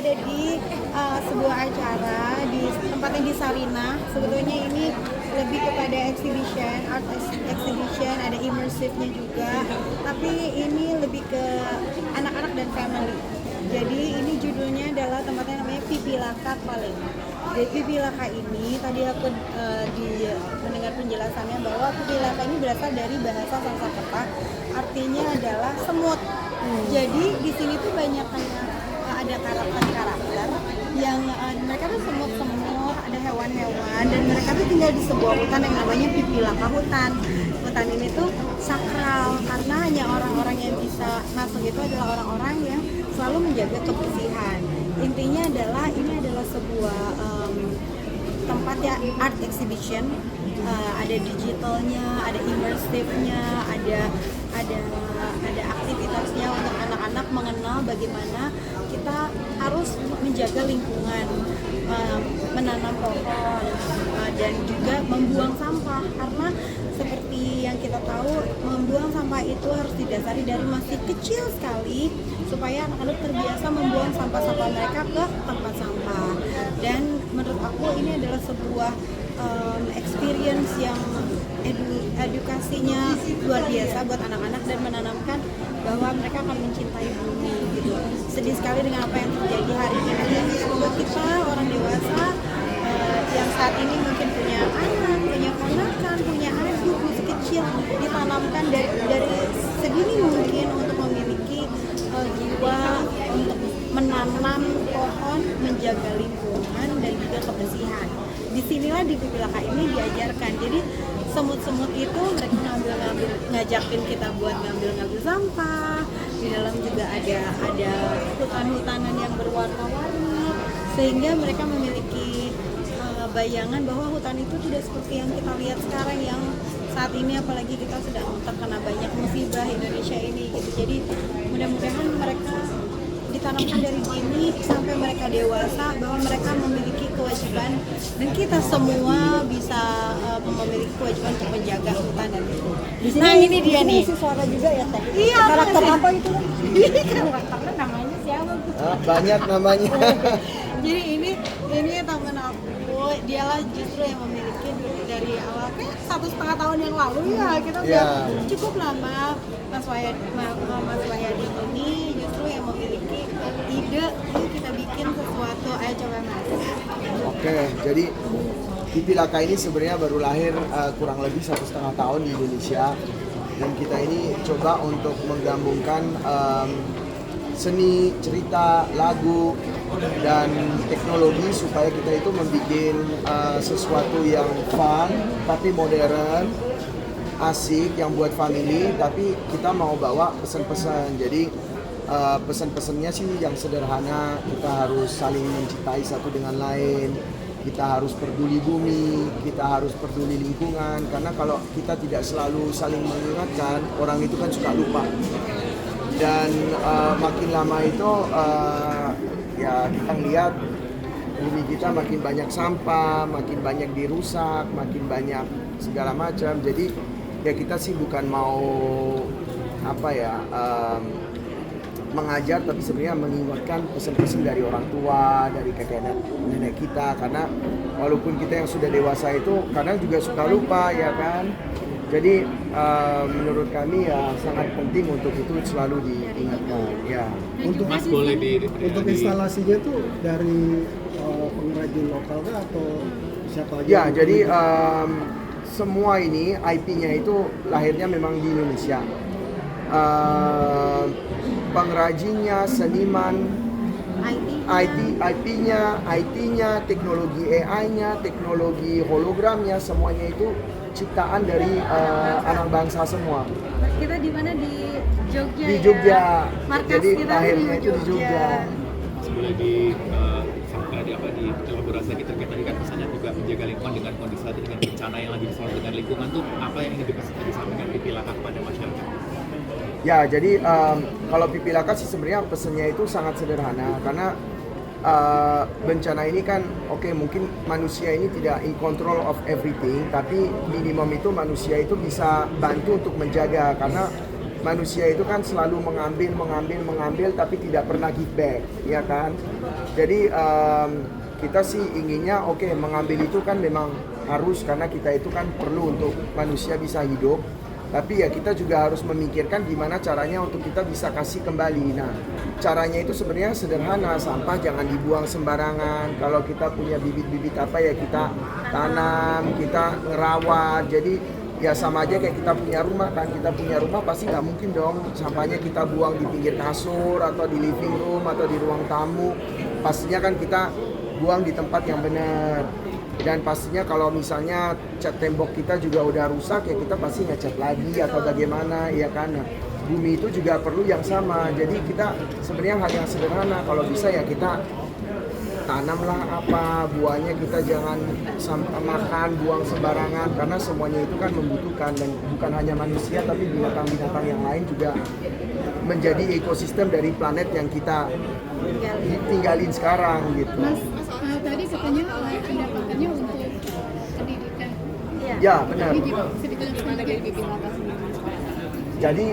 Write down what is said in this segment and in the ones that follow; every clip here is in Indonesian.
ada di sebuah acara di tempatnya di Sarina. Sebetulnya ini lebih kepada exhibition, art exhibition, ada immersive-nya juga. Tapi ini lebih ke anak-anak dan family. Jadi ini judulnya adalah tempatnya namanya Pipilaka paling. Jadi Pipilaka ini tadi aku mendengar penjelasannya bahwa Pipilaka ini berasal dari bahasa Sanskerta, artinya adalah semut. Jadi di sini tuh banyak ada karakter-karakter yang mereka tuh semut-semut, ada hewan-hewan, dan mereka tuh tinggal di sebuah hutan yang namanya Pipilaka hutan. Hutan ini tuh sakral karena hanya orang-orang yang bisa masuk itu adalah orang-orang yang selalu menjaga kebersihan. Intinya adalah ini adalah sebuah tempat ya art exhibition, ada digitalnya, ada immersive-nya, ada aktivitasnya untuk anak-anak mengenal bagaimana kita harus menjaga lingkungan, menanam pohon, dan juga membuang sampah karena seperti yang kita tahu membuang sampah itu harus didasari dari masih kecil sekali supaya anak-anak terbiasa membuang sampah-sampah mereka ke tempat sampah. Dan menurut aku ini adalah sebuah experience yang edukasinya luar biasa buat anak-anak dan menanamkan bahwa mereka akan mencintai bumi gitu. Sedih sekali dengan apa yang terjadi hari ini. Semoga kita orang dewasa yang saat ini mungkin punya anak, punya ponakan, punya adik masih kecil ditanamkan dari sedini mungkin untuk memiliki jiwa untuk menanam pohon, menjaga lingkungan dan juga kebersihan. Disinilah di Pipilaka ini diajarkan. Jadi semut-semut itu mereka ngajakin kita buat ngambil sampah. Di dalam juga ada hutan-hutanan yang berwarna-warni sehingga mereka memiliki bayangan bahwa hutan itu tidak seperti yang kita lihat sekarang yang saat ini, apalagi kita sedang terkena banyak musibah Indonesia ini gitu. Jadi mudah-mudahan mereka ditanamkan dari dini sampai mereka dewasa bahwa mereka memiliki kewajiban dan kita semua bisa memiliki kewajiban untuk menjaga hutan dan lingkungan. Nah ini dia nih. Isi suara juga ya Teh. Iya. Karakter apa itu? Karakternya namanya siapa? Banyak namanya. Jadi ini teman aku, dialah justru yang memiliki dari awal kayak 1,5 tahun yang lalu ya kita udah cukup lama. Mas Wahyadi ini justru yang memiliki ide, yuk kita bikin sesuatu, ayo coba Mas. Oke, jadi Pipilaka ini sebenarnya baru lahir kurang lebih 1,5 tahun di Indonesia, dan kita ini coba untuk menggabungkan seni, cerita, lagu, dan teknologi supaya kita itu membuat sesuatu yang fun tapi modern, asik, yang buat family, tapi kita mau bawa pesan-pesan. Jadi pesan-pesannya sih yang sederhana, kita harus saling mencintai satu dengan lain, kita harus peduli bumi, kita harus peduli lingkungan, karena kalau kita tidak selalu saling mengingatkan, orang itu kan suka lupa. Dan makin lama itu ya kita lihat bumi kita makin banyak sampah, makin banyak dirusak, makin banyak segala macam. Jadi ya kita sih bukan mau mengajar, tapi sebenarnya mengingatkan pesan-pesan dari orang tua, dari kakek nenek kita, karena walaupun kita yang sudah dewasa itu kadang juga suka lupa ya kan. Jadi menurut kami ya sangat penting untuk itu selalu diingatkan ya. Untuk Mas boleh untuk instalasinya tuh dari pengrajin lokal kah atau siapa aja? Ya, jadi semua ini IP-nya itu lahirnya memang di Indonesia. Pengrajinnya, seniman, IT-nya, teknologi AI-nya, teknologi hologramnya, semuanya itu ciptaan dari anak bangsa semua. Kita di mana? Di Jogja. Di Jogja. Ya? Markas Jadi kita lahirnya itu di Jogja. boleh di elaborasi lagi terkait tadi kan pesannya juga menjaga lingkungan dengan kondisi dengan bencana yang lagi disorot dengan lingkungan tuh apa yang ingin disampaikan Pipilaka kepada masyarakat? Ya, jadi kalau Pipilaka sih sebenarnya pesannya itu sangat sederhana, karena bencana ini kan mungkin manusia ini tidak in control of everything, tapi minimum itu manusia itu bisa bantu untuk menjaga, karena manusia itu kan selalu mengambil tapi tidak pernah give back, ya kan? Jadi kita sih inginnya mengambil itu kan memang harus, karena kita itu kan perlu untuk manusia bisa hidup. Tapi ya kita juga harus memikirkan gimana caranya untuk kita bisa kasih kembali. Nah, caranya itu sebenarnya sederhana, sampah jangan dibuang sembarangan. Kalau kita punya bibit-bibit apa ya kita tanam, kita ngerawat. Jadi ya sama aja kayak kita punya rumah kan, kita punya rumah pasti nggak mungkin dong sampahnya kita buang di pinggir kasur atau di living room atau di ruang tamu. Pastinya kan kita buang di tempat yang benar. Dan pastinya kalau misalnya cat tembok kita juga udah rusak ya kita pasti ngecat lagi atau bagaimana, ya kan. Nah, bumi itu juga perlu yang sama. Jadi kita sebenarnya hal yang sederhana, kalau bisa ya kita tanamlah apa, buahnya kita jangan makan, buang sembarangan, karena semuanya itu kan membutuhkan, dan bukan hanya manusia tapi binatang-binatang yang lain juga menjadi ekosistem dari planet yang kita tinggalin sekarang gitu. Mas, tadi katanya pendapatnya untuk pendidikan. Ya benar. Ini gimana? Bisa dijelaskan lagi dari Pipi Laka sendiri? Jadi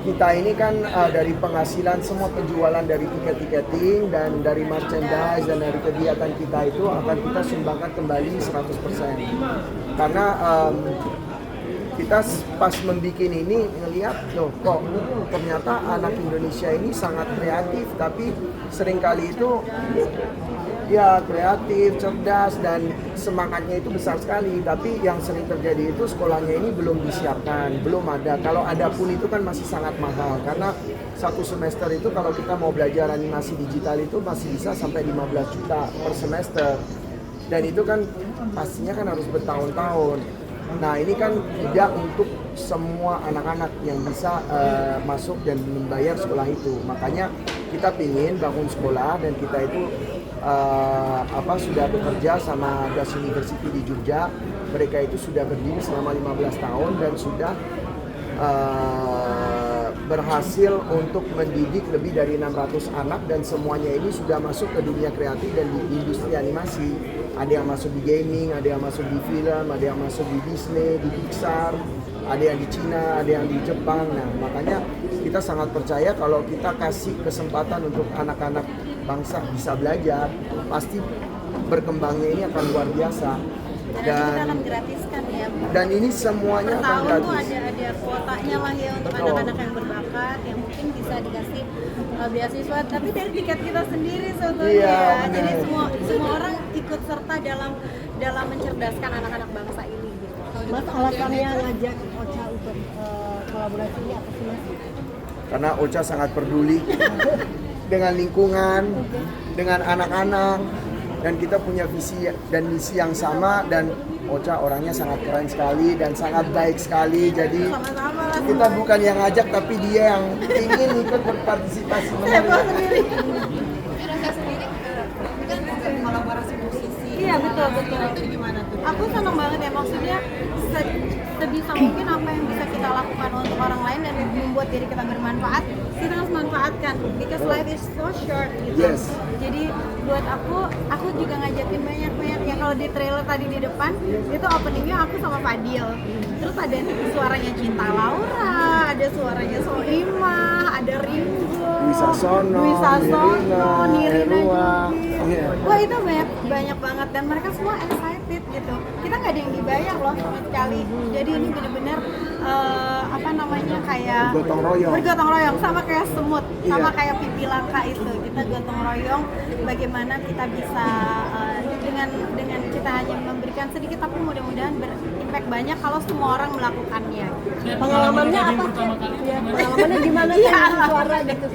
kita ini kan dari penghasilan semua penjualan dari tiket-tiketing dan dari merchandise dan dari kegiatan kita itu akan kita sumbangkan kembali 100%. Karena kita pas membuat ini ngelihat loh kok ternyata anak Indonesia ini sangat kreatif, tapi seringkali itu ya kreatif, cerdas, dan semangatnya itu besar sekali. Tapi yang sering terjadi itu sekolahnya ini belum disiapkan, belum ada. Kalau ada pun itu kan masih sangat mahal, karena satu semester itu kalau kita mau belajar animasi digital itu masih bisa sampai 15 juta per semester. Dan itu kan pastinya kan harus bertahun-tahun. Nah ini kan tidak untuk semua anak-anak yang bisa masuk dan membayar sekolah itu. Makanya kita pingin bangun sekolah, dan kita itu sudah bekerja sama Das University di Jogja. Mereka itu sudah berdiri selama 15 tahun dan sudah berhasil untuk mendidik lebih dari 600 anak, dan semuanya ini sudah masuk ke dunia kreatif dan di industri animasi. Ada yang masuk di gaming, ada yang masuk di film, ada yang masuk di Disney, di Pixar, ada yang di Cina, ada yang di Jepang. Nah, makanya kita sangat percaya kalau kita kasih kesempatan untuk anak-anak bangsa bisa belajar, pasti berkembangnya ini akan luar biasa. Dan kita akan gratiskan ya. Dan ini semuanya per akan tahun tuh gratis. ada kuotanya lah ya untuk Betul. anak-anak yang berbakat yang mungkin bisa dikasih beasiswa, tapi dari tiket kita sendiri sebetulnya. Iya, Jadi benar. semua orang ikut serta dalam mencerdaskan anak-anak bangsa ini gitu. Mas, alasannya ngajak Ocha untuk kolaborasi ini apa sih, Mas? Karena Ocha sangat peduli dengan lingkungan, dengan anak-anak, dan kita punya visi dan misi yang sama, dan Ocha orangnya sangat keren sekali dan sangat baik sekali. Jadi Sama-sama lah. kita bukan yang ngajak tapi dia yang ingin ikut berpartisipasi. sendiri. Rasa sendiri, kan kolaborasi musisi. Iya betul. Itu gimana tuh? Aku senang banget ya, maksudnya sebisa mungkin apa yang bisa kita lakukan untuk orang lain dan membuat diri kita bermanfaat, kita harus manfaatkan, because life is so short gitu. Yes. Jadi buat aku juga ngajakin banyak ya, kalau di trailer tadi di depan itu openingnya aku sama Fadil, terus ada suaranya Cinta Laura, ada suaranya Soimah, ada Ringo, Dwi Sasono, Nirina Erua. Judit. Iya. Wah itu banyak banget, dan mereka semua excited gitu. Kita nggak ada yang dibayar loh sama sekali. Jadi ini benar-benar kayak bergotong royong sama kayak semut, sama Iya. kayak Pipi Laka itu. Kita gotong royong bagaimana kita bisa dengan kita hanya memberikan sedikit, tapi mudah-mudahan berimpact banyak kalau semua orang melakukannya. Pengalamannya apa? Ya, pengalamannya gimana sih suara gitu?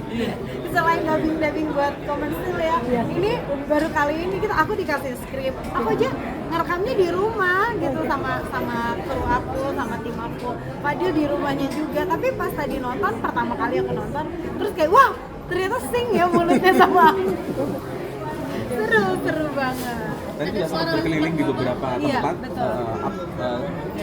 Selain dubbing buat komersil ya, ini baru kali ini aku dikasih skrip, aku aja ngerekamnya di rumah gitu sama kru aku, sama tim aku. Fadil di rumahnya juga, tapi pas tadi nonton, pertama kali aku nonton, terus kayak wah ternyata sing ya mulutnya sama aku. Seru banget. Tadi biasa berkeliling di beberapa Iya, tempat, betul.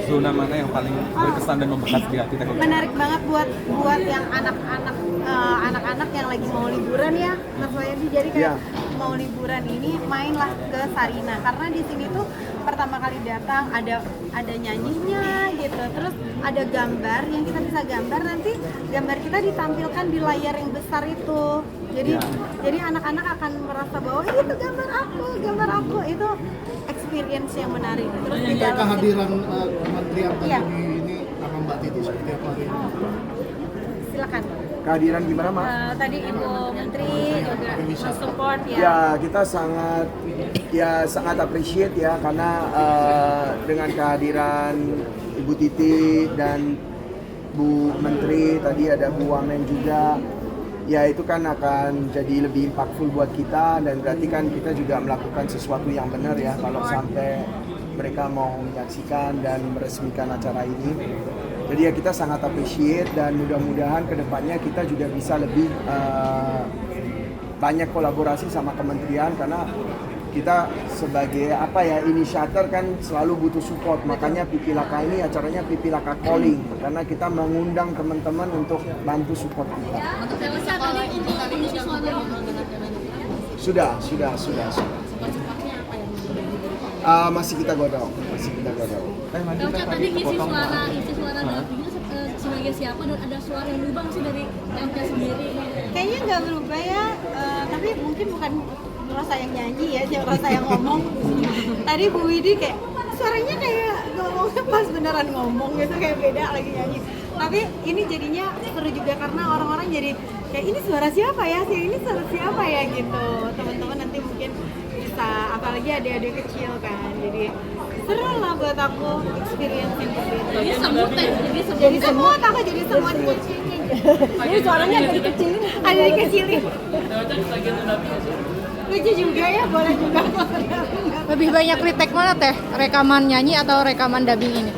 zona mana yang paling berkesan dan membekas di hati Teh? Menarik banget buat yang anak-anak yang lagi mau liburan ya, Mas Wayadi. Jadi kayak Iya. mau liburan ini mainlah ke Sarina, karena di sini tuh pertama kali datang ada nyanyinya gitu, terus ada gambar yang kita bisa gambar, nanti gambar kita ditampilkan di layar yang besar itu. Jadi anak-anak akan merasa bahwa itu gambar aku itu experience yang menarik. Terus di Kayak dalam kehadiran Kementerian Iya. Tadi ini sama Mbak Titi seperti apa hari ini? silakan. Kehadiran gimana, Mak? Tadi Ibu Menteri juga mensupport ya. Ya, kita sangat appreciate ya, karena dengan kehadiran Ibu Titi dan Bu Menteri, tadi ada Bu Wamen juga, ya itu kan akan jadi lebih impactful buat kita, dan berarti kan kita juga melakukan sesuatu yang benar ya kalau sampai mereka mau menyaksikan dan meresmikan acara ini. Jadi ya kita sangat appreciate, dan mudah-mudahan kedepannya kita juga bisa lebih banyak kolaborasi sama kementerian, karena kita sebagai inisiator kan selalu butuh support. Makanya Pipilaka ini acaranya Pipilaka Calling, karena kita mengundang teman-teman untuk bantu support kita. Sudah. Masih kita godong. Nanti Tadi isi suara nantinya sebagai siapa, dan ada suara yang berubah sih dari MK sendiri? Kayaknya nggak berubah ya, tapi mungkin bukan Rosa yang nyanyi ya, Rosa yang ngomong. Tadi Bu Widi kayak suaranya kayak ngomongnya pas beneran ngomong gitu, kayak beda lagi nyanyi. Tapi ini jadinya seru juga karena orang-orang jadi kayak ini suara siapa ya, ini suara siapa ya gitu. Teman-teman nanti mungkin bisa, apalagi adik-adik kecil kan, jadi seru lah buat aku experience yang berbeda. Jadi semut aku jadi semut kucing. Jadi suaranya ada dikecilin. Ada dikecilin. Lucu juga ya, boleh juga. Lebih banyak retake mana teh? Rekaman nyanyi atau rekaman dubbing ini?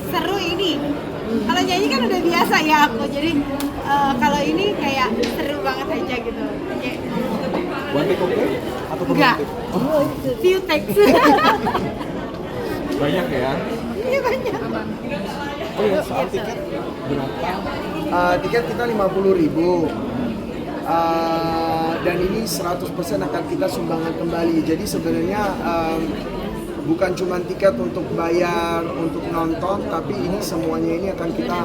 Seru ini. Kalau nyanyi kan udah biasa ya aku, jadi kalau ini kayak seru banget aja gitu. Kayak one take oke? Atau enggak, few takes. Banyak ya? Iya banyak. Oh ya, soal tiket berapa? Tiket kita 50.000. Dan ini 100% akan kita sumbangan kembali. Jadi sebenarnya bukan cuma tiket untuk bayar untuk nonton, tapi ini semuanya ini akan kita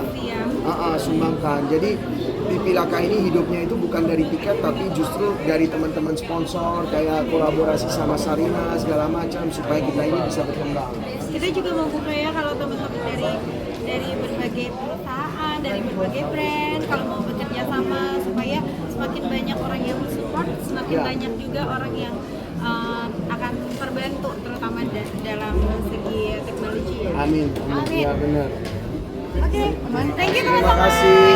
sumbangkan. Jadi Pipilaka ini hidupnya itu bukan dari tiket, tapi justru dari teman-teman sponsor, kayak kolaborasi sama Sarina segala macam, supaya kita ini bisa berkembang. Kita juga membuka ya, kalau teman-teman dari berbagai perusahaan, dari berbagai brand, kalau mau bekerja sama, supaya semakin banyak orang yang mensupport, semakin banyak juga orang yang akan terbantu, terutama dalam segi teknologi ya. Amin. Ya benar. Oke, thank you Terima teman-teman. kasih.